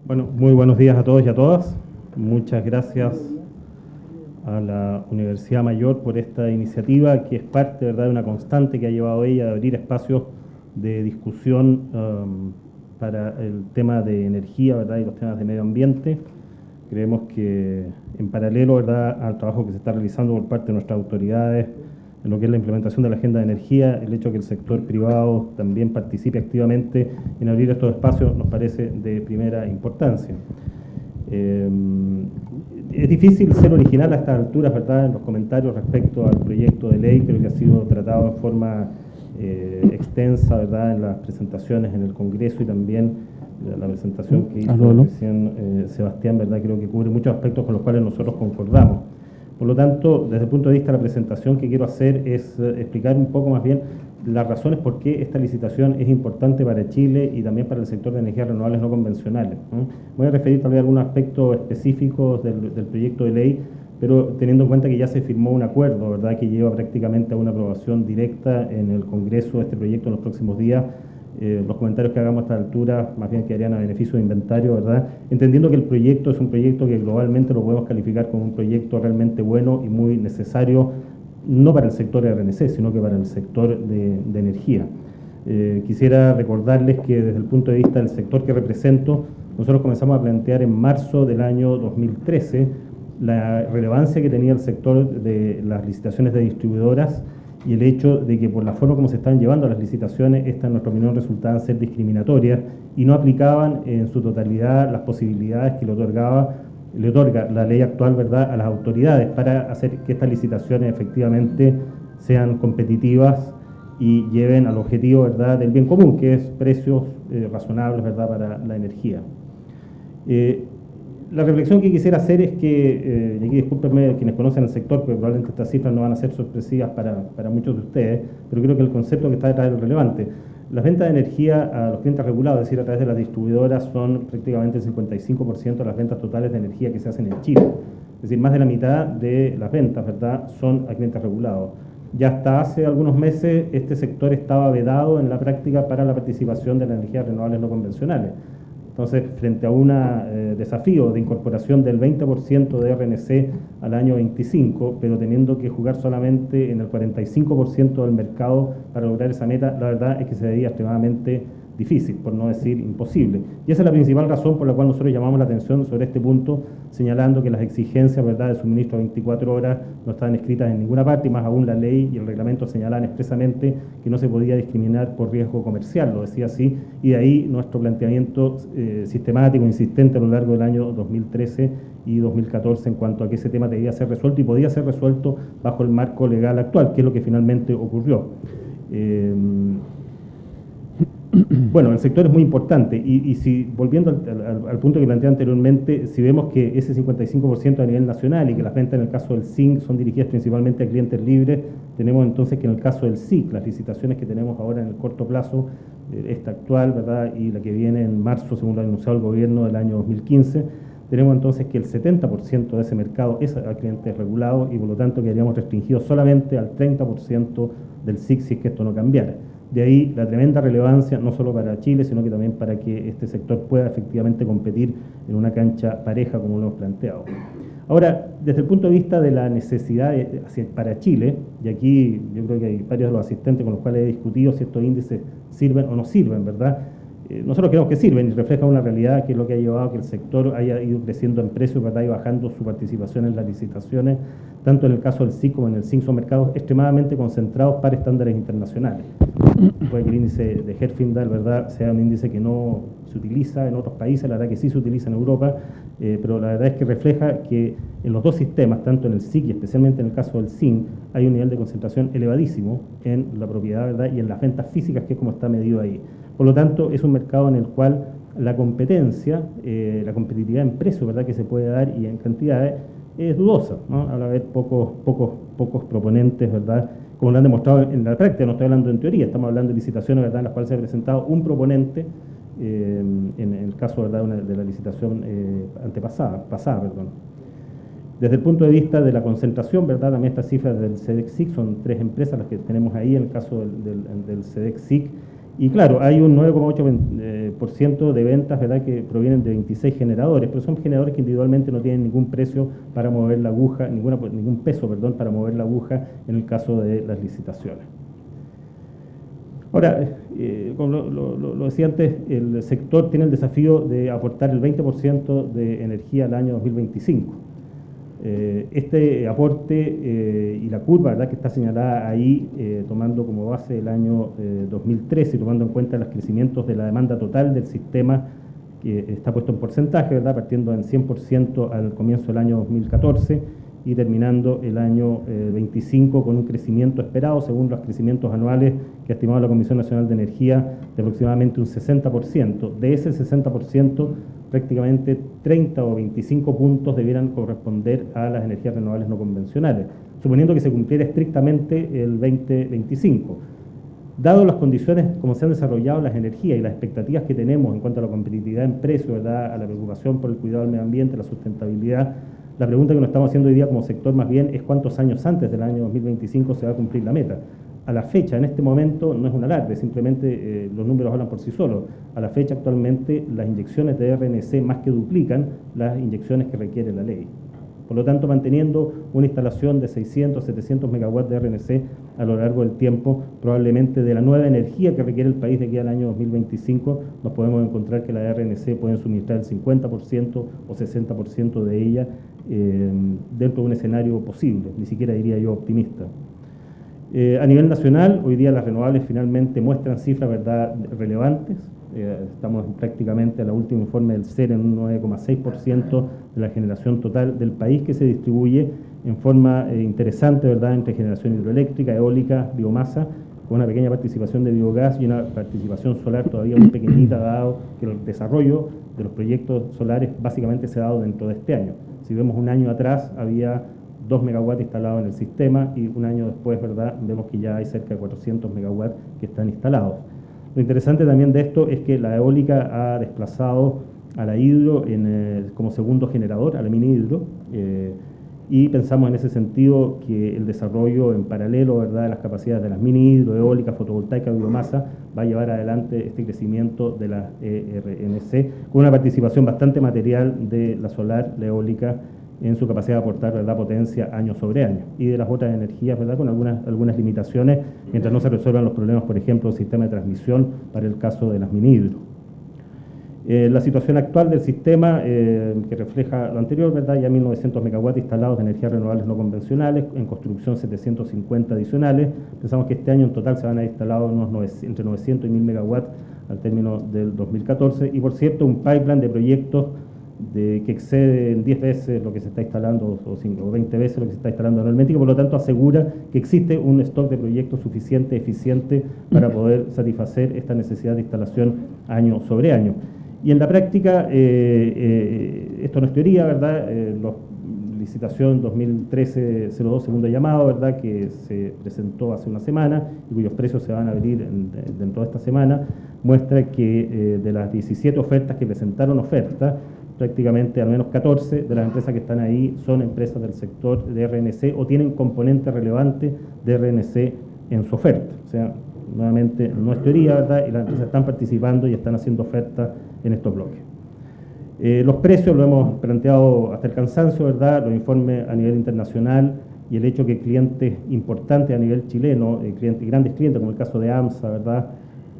Bueno, muy buenos días a todos y a todas. Muchas gracias a la Universidad Mayor por esta iniciativa, que es parte, ¿verdad?, de una constante que ha llevado ella de abrir espacios de discusión para el tema de energía, ¿verdad?, y los temas de medio ambiente. Creemos que en paralelo, ¿verdad?, al trabajo que se está realizando por parte de nuestras autoridades en lo que es la implementación de la agenda de energía, el hecho de que el sector privado también participe activamente en abrir estos espacios nos parece de primera importancia. Es difícil ser original a estas alturas, ¿verdad?, en los comentarios respecto al proyecto de ley. Creo que ha sido tratado en forma extensa, ¿verdad?, en las presentaciones en el Congreso y también la presentación que hizo recién Sebastián, ¿verdad?, creo que cubre muchos aspectos con los cuales nosotros concordamos. Por lo tanto, desde el punto de vista de la presentación que quiero hacer es explicar un poco más bien las razones por qué esta licitación es importante para Chile y también para el sector de energías renovables no convencionales. Voy a referir tal vez a algunos aspectos específicos del proyecto de ley, pero teniendo en cuenta que ya se firmó un acuerdo, ¿verdad?, que lleva prácticamente a una aprobación directa en el Congreso de este proyecto en los próximos días. Los comentarios que hagamos a esta altura más bien quedarían a beneficio de inventario, ¿verdad?, entendiendo que el proyecto es un proyecto que globalmente lo podemos calificar como un proyecto realmente bueno y muy necesario, no para el sector RNC, sino que para el sector de energía. Quisiera recordarles que desde el punto de vista del sector que represento, nosotros comenzamos a plantear en marzo del año 2013 la relevancia que tenía el sector de las licitaciones de distribuidoras y el hecho de que por la forma como se están llevando las licitaciones, estas en nuestra opinión resultaban ser discriminatorias y no aplicaban en su totalidad las posibilidades que le otorga la ley actual, ¿verdad?, a las autoridades para hacer que estas licitaciones efectivamente sean competitivas y lleven al objetivo, ¿verdad?, del bien común, que es precios razonables, ¿verdad?, para la energía. La reflexión que quisiera hacer es que, y aquí discúlpenme quienes conocen el sector, porque probablemente estas cifras no van a ser sorpresivas para muchos de ustedes, pero creo que el concepto que está detrás es relevante. Las ventas de energía a los clientes regulados, es decir, a través de las distribuidoras, son prácticamente el 55% de las ventas totales de energía que se hacen en Chile. Es decir, más de la mitad de las ventas, ¿verdad?, son a clientes regulados. Ya hasta hace algunos meses este sector estaba vedado en la práctica para la participación de las energías renovables no convencionales. Entonces, frente a un desafío de incorporación del 20% de RNC al año 25, pero teniendo que jugar solamente en el 45% del mercado para lograr esa meta, la verdad es que se veía extremadamente difícil, por no decir imposible. Y esa es la principal razón por la cual nosotros llamamos la atención sobre este punto, señalando que las exigencias, ¿verdad?, de suministro a 24 horas no estaban escritas en ninguna parte, y más aún la ley y el reglamento señalaban expresamente que no se podía discriminar por riesgo comercial, lo decía así, y de ahí nuestro planteamiento sistemático, insistente a lo largo del año 2013 y 2014 en cuanto a que ese tema debía ser resuelto y podía ser resuelto bajo el marco legal actual, que es lo que finalmente ocurrió. Bueno, el sector es muy importante y si, volviendo al punto que planteé anteriormente, si vemos que ese 55% a nivel nacional y que las ventas en el caso del SINC son dirigidas principalmente a clientes libres, tenemos entonces que en el caso del SIC, las licitaciones que tenemos ahora en el corto plazo, esta actual, ¿verdad?, y la que viene en marzo, según lo ha anunciado el gobierno del año 2015, tenemos entonces que el 70% de ese mercado es a clientes regulados y por lo tanto quedaríamos restringidos solamente al 30% del SIC si es que esto no cambiara. De ahí la tremenda relevancia, no solo para Chile, sino que también para que este sector pueda efectivamente competir en una cancha pareja como lo hemos planteado. Ahora, desde el punto de vista de la necesidad para Chile, y aquí yo creo que hay varios de los asistentes con los cuales he discutido si estos índices sirven o no sirven, ¿verdad? Nosotros creemos que sirven y reflejan una realidad que es lo que ha llevado a que el sector haya ido creciendo en precios, ¿verdad?, y bajando su participación en las licitaciones, tanto en el caso del SIC como en el SINC son mercados extremadamente concentrados para estándares internacionales. Puede que el índice de Herfindahl, ¿verdad?, sea un índice que no se utiliza en otros países, la verdad que sí se utiliza en Europa, pero la verdad es que refleja que en los dos sistemas, tanto en el SIC y especialmente en el caso del SINC, hay un nivel de concentración elevadísimo en la propiedad, ¿verdad?, y en las ventas físicas, que es como está medido ahí. Por lo tanto, es un mercado en el cual la competencia, la competitividad en precio, ¿verdad?, que se puede dar y en cantidades es dudosa, ¿no? Al haber pocos proponentes, ¿verdad?, como lo han demostrado en la práctica, no estoy hablando en teoría, estamos hablando de licitaciones, ¿verdad?, en las cuales se ha presentado un proponente, en el caso, ¿verdad?, de la licitación pasada. Desde el punto de vista de la concentración, ¿verdad?, también estas cifras del SEDEC-SIC son 3 empresas las que tenemos ahí en el caso del SEDEC-SIC, Y claro, hay un 9,8% de ventas, ¿verdad?, que provienen de 26 generadores, pero son generadores que individualmente no tienen ningún precio para mover la aguja, ningún peso, perdón, para mover la aguja en el caso de las licitaciones. Ahora, como lo decía antes, el sector tiene el desafío de aportar el 20% de energía al año 2025. Este aporte y la curva, ¿verdad?, que está señalada ahí, tomando como base el año 2013 y tomando en cuenta los crecimientos de la demanda total del sistema, que está puesto en porcentaje, ¿verdad?, partiendo en 100% al comienzo del año 2014 y terminando el año 25 con un crecimiento esperado, según los crecimientos anuales que ha estimado la Comisión Nacional de Energía, de aproximadamente un 60%. De ese 60%, prácticamente 30 o 25 puntos debieran corresponder a las energías renovables no convencionales, suponiendo que se cumpliera estrictamente el 2025. Dado las condiciones como se han desarrollado las energías y las expectativas que tenemos en cuanto a la competitividad en precio, ¿verdad?, a la preocupación por el cuidado del medio ambiente, la sustentabilidad, la pregunta que nos estamos haciendo hoy día como sector más bien es cuántos años antes del año 2025 se va a cumplir la meta. A la fecha, en este momento, no es un alarde, simplemente los números hablan por sí solos. A la fecha, actualmente, las inyecciones de RNC más que duplican las inyecciones que requiere la ley. Por lo tanto, manteniendo una instalación de 600, 700 megawatts de RNC a lo largo del tiempo, probablemente de la nueva energía que requiere el país de aquí al año 2025, nos podemos encontrar que la RNC pueden suministrar el 50% o 60% de ella dentro de un escenario posible, ni siquiera diría yo optimista. A nivel nacional, hoy día las renovables finalmente muestran cifras, ¿verdad?, relevantes. Estamos prácticamente a la última informe del CER en un 9,6% de la generación total del país, que se distribuye en forma interesante, ¿verdad?, entre generación hidroeléctrica, eólica, biomasa, con una pequeña participación de biogás y una participación solar todavía muy pequeñita, dado que el desarrollo de los proyectos solares básicamente se ha dado dentro de este año. Si vemos un año atrás, había 2 megawatts instalados en el sistema y un año después, ¿verdad?, vemos que ya hay cerca de 400 megawatts que están instalados. Lo interesante también de esto es que la eólica ha desplazado a la hidro como segundo generador, a la mini hidro, y pensamos en ese sentido que el desarrollo en paralelo, ¿verdad?, de las capacidades de las mini hidro, eólica, fotovoltaica, biomasa, va a llevar adelante este crecimiento de la RNC con una participación bastante material de la solar, la eólica, en su capacidad de aportar, ¿verdad?, potencia año sobre año, y de las otras energías, ¿verdad?, con algunas limitaciones, mientras no se resuelvan los problemas, por ejemplo, del sistema de transmisión para el caso de las mini hidro. La situación actual del sistema, que refleja lo anterior, ¿verdad?, ya 1.900 megawatts instalados de energías renovables no convencionales, en construcción 750 adicionales. Pensamos que este año en total se van a instalar entre 900 y 1.000 megawatts al término del 2014, y por cierto, un pipeline de proyectos que excede en 10 veces lo que se está instalando o 20 veces lo que se está instalando anualmente, y que por lo tanto asegura que existe un stock de proyectos suficiente, eficiente, para poder satisfacer esta necesidad de instalación año sobre año. Y en la práctica, esto no es teoría, ¿verdad? La licitación 2013-02, segundo llamado, ¿verdad?, que se presentó hace una semana y cuyos precios se van a abrir dentro de esta semana, muestra que de las 17 ofertas que presentaron oferta, prácticamente al menos 14 de las empresas que están ahí son empresas del sector de RNC o tienen componente relevante de RNC en su oferta. O sea, nuevamente no es teoría, ¿verdad?, y las empresas están participando y están haciendo ofertas en estos bloques. Los precios lo hemos planteado hasta el cansancio, ¿verdad?, los informes a nivel internacional y el hecho que clientes importantes a nivel chileno, grandes clientes como el caso de AMSA, ¿verdad?,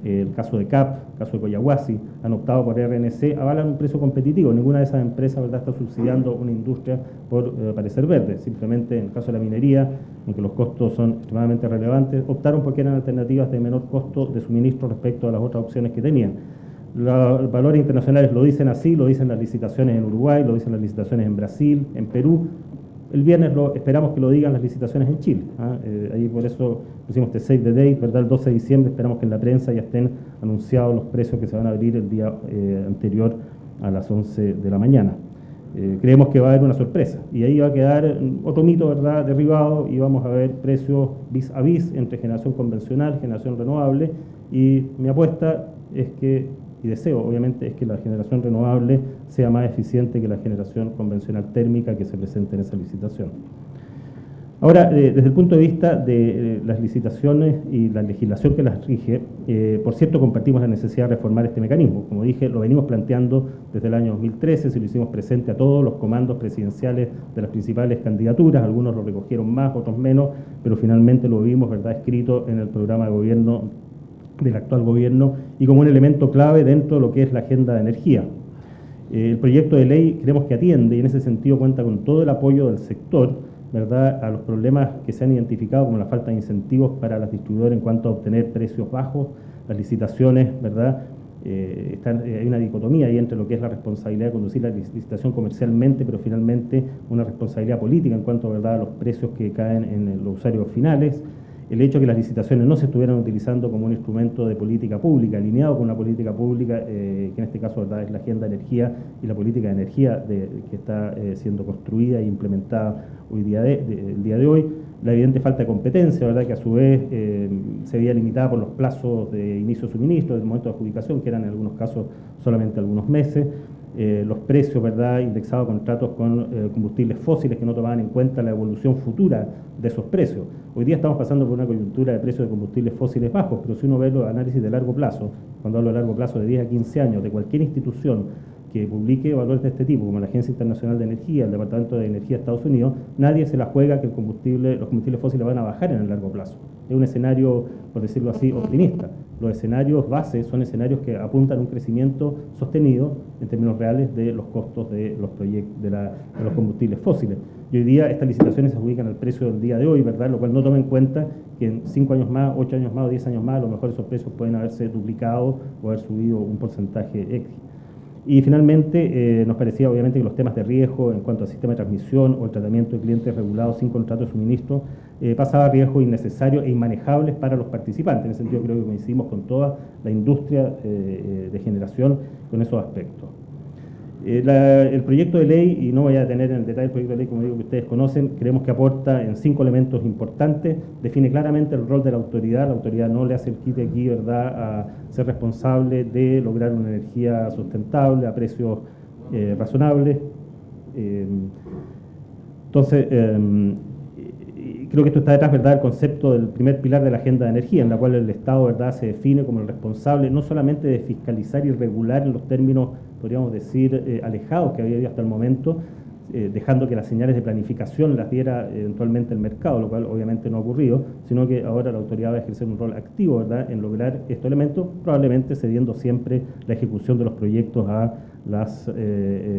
el caso de CAP, el caso de Coyahuasi, han optado por RNC, avalan un precio competitivo. Ninguna de esas empresas, ¿verdad?, está subsidiando una industria por parecer verde. Simplemente en el caso de la minería, en que los costos son extremadamente relevantes, optaron porque eran alternativas de menor costo de suministro respecto a las otras opciones que tenían. Los valores internacionales lo dicen así, lo dicen las licitaciones en Uruguay, lo dicen las licitaciones en Brasil, en Perú. El viernes esperamos que lo digan las licitaciones en Chile. Ahí por eso pusimos este save the date, ¿verdad?, el 12 de diciembre. Esperamos que en la prensa ya estén anunciados los precios que se van a abrir el día anterior a las 11 de la mañana. Creemos que va a haber una sorpresa y ahí va a quedar otro mito, ¿verdad?, derribado, y vamos a ver precios vis a vis entre generación convencional, generación renovable, y mi apuesta es que, y deseo obviamente, es que la generación renovable sea más eficiente que la generación convencional térmica que se presente en esa licitación. Ahora, desde el punto de vista de las licitaciones y la legislación que las rige, por cierto, compartimos la necesidad de reformar este mecanismo. Como dije, lo venimos planteando desde el año 2013, se lo hicimos presente a todos los comandos presidenciales de las principales candidaturas, algunos lo recogieron más, otros menos, pero finalmente lo vimos, ¿verdad?, escrito en el programa de gobierno del actual gobierno y como un elemento clave dentro de lo que es la agenda de energía. El proyecto de ley creemos que atiende y en ese sentido cuenta con todo el apoyo del sector, ¿verdad?, a los problemas que se han identificado como la falta de incentivos para las distribuidoras en cuanto a obtener precios bajos, las licitaciones, ¿verdad? Hay una dicotomía ahí entre lo que es la responsabilidad de conducir la licitación comercialmente, pero finalmente una responsabilidad política en cuanto, ¿verdad?, a los precios que caen en los usuarios finales. El hecho de que las licitaciones no se estuvieran utilizando como un instrumento de política pública, alineado con una política pública, que en este caso, ¿verdad?, es la agenda de energía y la política de energía que está siendo construida e implementada el día de hoy. La evidente falta de competencia, ¿verdad?, que a su vez se veía limitada por los plazos de inicio de suministro, del momento de adjudicación, que eran en algunos casos solamente algunos meses. Los precios, ¿verdad?, indexados a contratos con combustibles fósiles que no tomaban en cuenta la evolución futura de esos precios. Hoy día estamos pasando por una coyuntura de precios de combustibles fósiles bajos, pero si uno ve los análisis de largo plazo, cuando hablo de largo plazo de 10 a 15 años, de cualquier institución que publique valores de este tipo, como la Agencia Internacional de Energía, el Departamento de Energía de Estados Unidos, nadie se la juega que los combustibles fósiles van a bajar en el largo plazo. Es un escenario, por decirlo así, optimista. Los escenarios base son escenarios que apuntan a un crecimiento sostenido en términos reales de los costos de los combustibles fósiles. Y hoy día estas licitaciones se adjudican al precio del día de hoy, ¿verdad?, lo cual no toma en cuenta que en 5 años más, 8 años más o 10 años más, a lo mejor esos precios pueden haberse duplicado o haber subido un porcentaje X. Y finalmente nos parecía obviamente que los temas de riesgo en cuanto al sistema de transmisión o el tratamiento de clientes regulados sin contrato de suministro pasaba riesgos innecesarios e inmanejables para los participantes. En ese sentido creo que coincidimos con toda la industria de generación con esos aspectos. El proyecto de ley, y no voy a tener en el detalle el proyecto de ley como digo que ustedes conocen, creemos que aporta en 5 elementos importantes, define claramente el rol de la autoridad no le hace el quite aquí, ¿verdad?, a ser responsable de lograr una energía sustentable a precios razonables. Entonces, creo que esto está detrás, ¿verdad?, del concepto del primer pilar de la agenda de energía, en la cual el Estado, ¿verdad?, se define como el responsable no solamente de fiscalizar y regular en los términos, podríamos decir, alejados que había habido hasta el momento, dejando que las señales de planificación las diera eventualmente el mercado, lo cual obviamente no ha ocurrido, sino que ahora la autoridad va a ejercer un rol activo, ¿verdad?, en lograr estos elementos, probablemente cediendo siempre la ejecución de los proyectos a los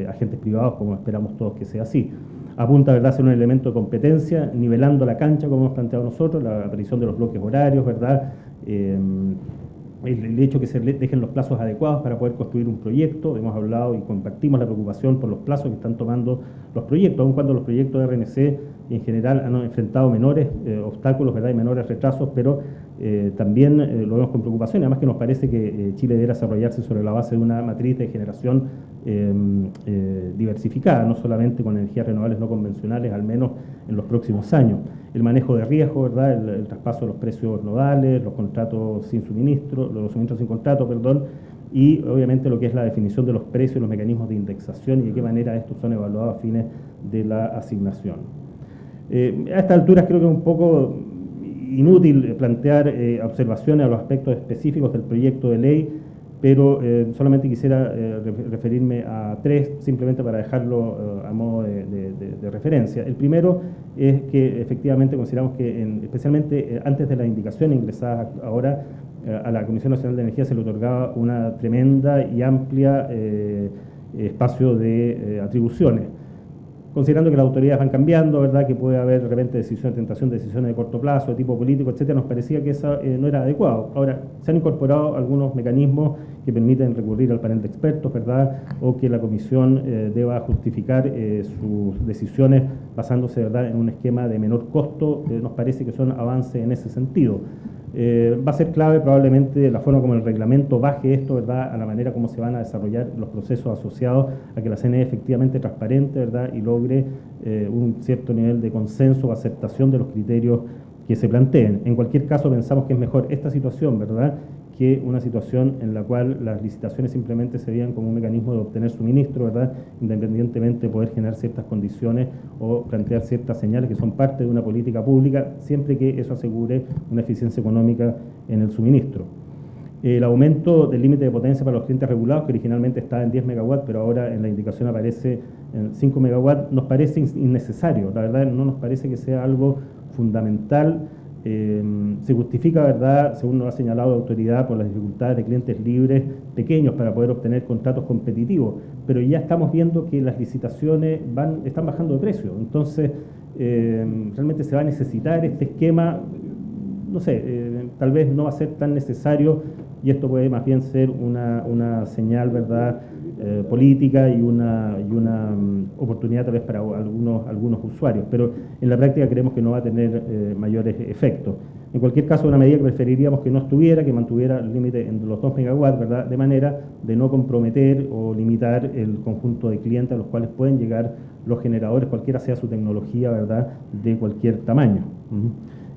agentes privados, como esperamos todos que sea así. Apunta, ¿verdad?, a ser un elemento de competencia, nivelando la cancha, como hemos planteado nosotros, la aparición de los bloques horarios, ¿verdad?, el hecho que se dejen los plazos adecuados para poder construir un proyecto. Hemos hablado y compartimos la preocupación por los plazos que están tomando los proyectos, aun cuando los proyectos de RNC en general han enfrentado menores obstáculos, ¿verdad?, y menores retrasos, pero también lo vemos con preocupación, además que nos parece que Chile deberá desarrollarse sobre la base de una matriz de generación diversificada, no solamente con energías renovables no convencionales, al menos en los próximos años. El manejo de riesgo, ¿verdad?, el traspaso de los precios nodales, los contratos sin suministro, los suministros sin contrato, perdón, y obviamente lo que es la definición de los precios y los mecanismos de indexación y de qué manera estos son evaluados a fines de la asignación. A estas alturas creo que es un poco inútil plantear observaciones a los aspectos específicos del proyecto de ley, pero solamente quisiera referirme a 3, simplemente para dejarlo a modo de referencia. El primero es que efectivamente consideramos que, especialmente antes de las indicaciones ingresadas ahora, a la Comisión Nacional de Energía se le otorgaba una tremenda y amplia espacio de atribuciones. Considerando que las autoridades van cambiando, ¿verdad?, que puede haber de repente decisiones, tentación de decisiones de corto plazo, de tipo político, etcétera, nos parecía que eso no era adecuado. Ahora, se han incorporado algunos mecanismos que permiten recurrir al panel de expertos, ¿verdad?, o que la comisión deba justificar sus decisiones basándose, ¿verdad?, en un esquema de menor costo. Nos parece que son avances en ese sentido. Va a ser clave probablemente la forma como el reglamento baje esto, ¿verdad?, a la manera como se van a desarrollar los procesos asociados a que la CNE efectivamente transparente, ¿verdad?, y logre un cierto nivel de consenso o aceptación de los criterios que se planteen. En cualquier caso pensamos que es mejor esta situación, ¿verdad?, que una situación en la cual las licitaciones simplemente se veían como un mecanismo de obtener suministro, ¿verdad?, independientemente de poder generar ciertas condiciones o plantear ciertas señales que son parte de una política pública, siempre que eso asegure una eficiencia económica en el suministro. El aumento del límite de potencia para los clientes regulados, que originalmente estaba en 10 megawatts, pero ahora en la indicación aparece en 5 megawatts, nos parece innecesario. La verdad, no nos parece que sea algo fundamental. Se justifica, ¿verdad?, según nos ha señalado la autoridad, por las dificultades de clientes libres pequeños para poder obtener contratos competitivos, pero ya estamos viendo que las licitaciones están bajando de precio. Entonces, realmente se va a necesitar este esquema. No sé, tal vez no va a ser tan necesario, y esto puede más bien ser una señal, ¿verdad?, política y una oportunidad tal vez para algunos usuarios, pero en la práctica creemos que no va a tener mayores efectos. En cualquier caso, una medida que preferiríamos que no estuviera, que mantuviera el límite en los 2 megawatts, ¿verdad?, de manera de no comprometer o limitar el conjunto de clientes a los cuales pueden llegar los generadores, cualquiera sea su tecnología, ¿verdad?, de cualquier tamaño.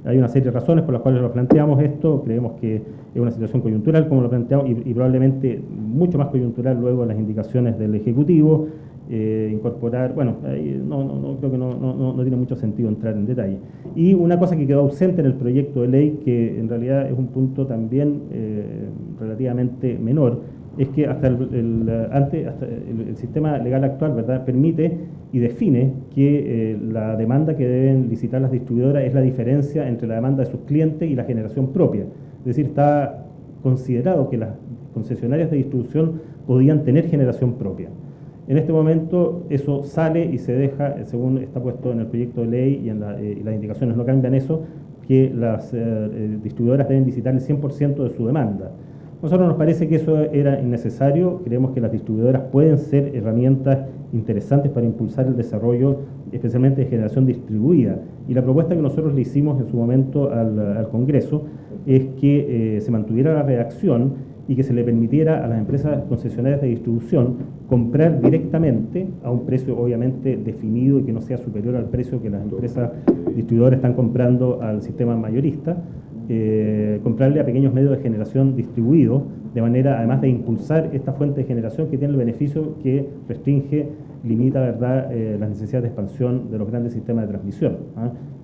Hay una serie de razones por las cuales lo planteamos esto. Creemos que es una situación coyuntural, como lo planteamos, y probablemente mucho más coyuntural luego en las indicaciones del Ejecutivo. Incorporar, bueno, creo que no tiene mucho sentido entrar en detalle. Y una cosa que quedó ausente en el proyecto de ley, que en realidad es un punto también relativamente menor, es que hasta el sistema legal actual, ¿verdad?, permite y define que la demanda que deben licitar las distribuidoras es la diferencia entre la demanda de sus clientes y la generación propia. Es decir, está considerado que las concesionarias de distribución podían tener generación propia. En este momento eso sale y se deja, según está puesto en el proyecto de ley y las indicaciones no cambian eso, que las distribuidoras deben licitar el 100% de su demanda. A nosotros nos parece que eso era innecesario. Creemos que las distribuidoras pueden ser herramientas interesantes para impulsar el desarrollo, especialmente de generación distribuida. Y la propuesta que nosotros le hicimos en su momento al Congreso es que se mantuviera la redacción y que se le permitiera a las empresas concesionarias de distribución comprar directamente a un precio obviamente definido y que no sea superior al precio que las empresas distribuidoras están comprando al sistema mayorista, comprarle a pequeños medios de generación distribuidos, de manera además de impulsar esta fuente de generación que tiene el beneficio que restringe, limita, ¿verdad?, las necesidades de expansión de los grandes sistemas de transmisión.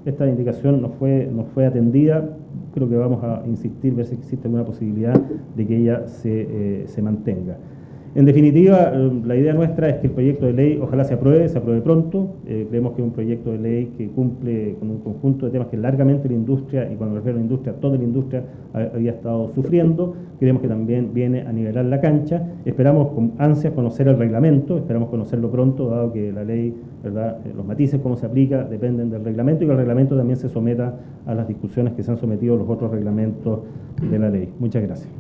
Esta indicación no fue atendida. Creo que vamos a insistir, ver si existe alguna posibilidad de que ella se mantenga. En definitiva, la idea nuestra es que el proyecto de ley ojalá se apruebe pronto. Creemos que es un proyecto de ley que cumple con un conjunto de temas que largamente la industria, y cuando me refiero a la industria, toda la industria había estado sufriendo. Creemos que también viene a nivelar la cancha. Esperamos con ansias conocer el reglamento, esperamos conocerlo pronto, dado que la ley, ¿verdad?, los matices, cómo se aplica, dependen del reglamento, y que el reglamento también se someta a las discusiones que se han sometido los otros reglamentos de la ley. Muchas gracias.